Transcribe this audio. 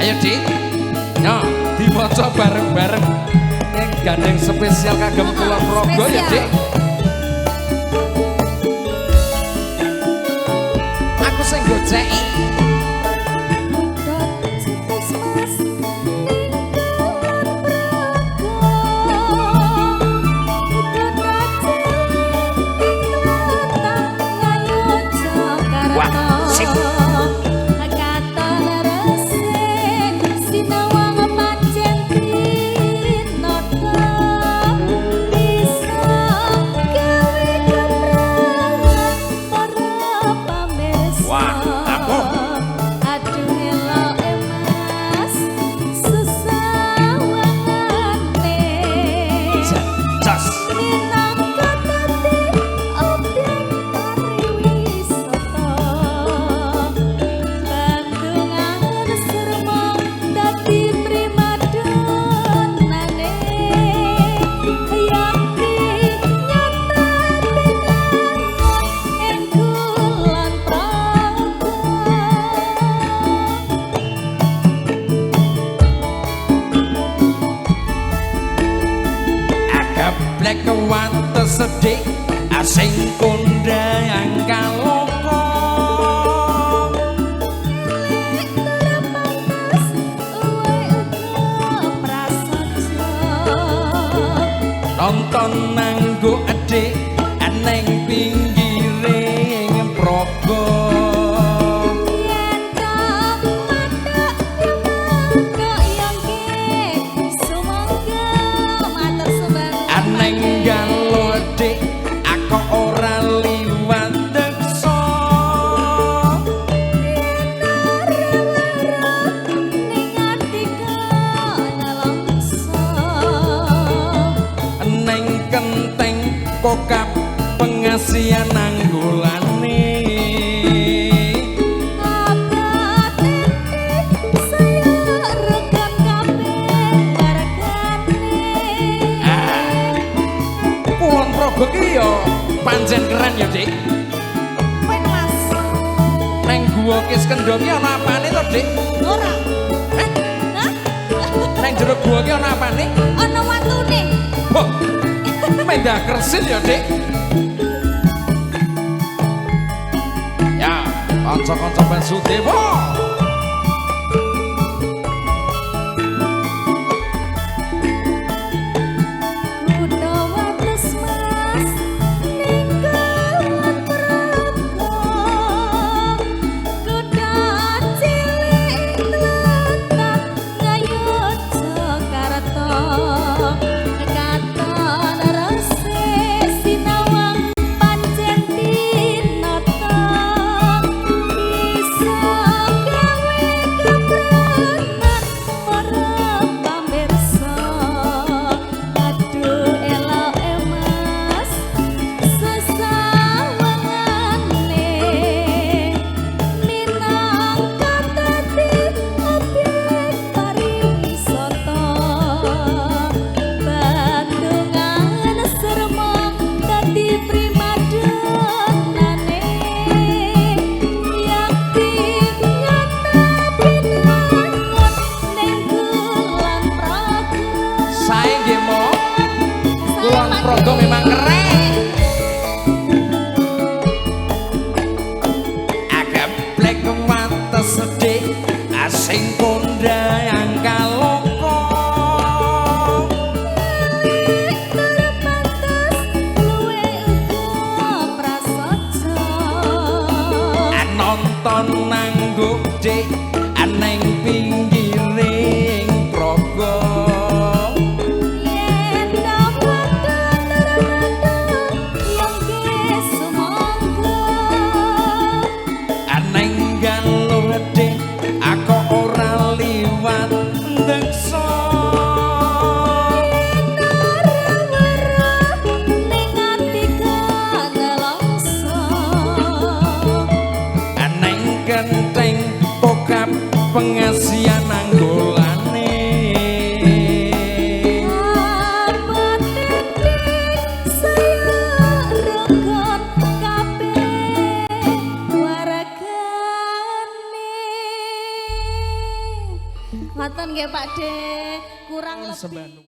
Ayo Dik, yo diwaca bareng-bareng. Gandeng spesial kagem Kulon Progo ya Dik. Aku sing goceki. Blek kewantes sedih asing kondang kaloko nonton nanggo adik neng pinggiring progo kokap pengasihan nanggulane abad ini saya rekam kabeh barakane Kulon Progo ki yo pancen keren ya Dik. kowe Mas Neng gua ki Skendho ki ana apane to Dik? ora Neng jero gua ki ana apane? ana watune Mendah Kresin ya Dik. Ya, kanca-kanca Basudewa. Progo memang keren. Agak blek kewantes sedih asing kondang kaloko nonton nanggo Dik neng pinggiring progo pengasihan nanggolane abad ini saya rekam kabeh barakane Ngoten nggih Pak De. Kurang lebih Sembah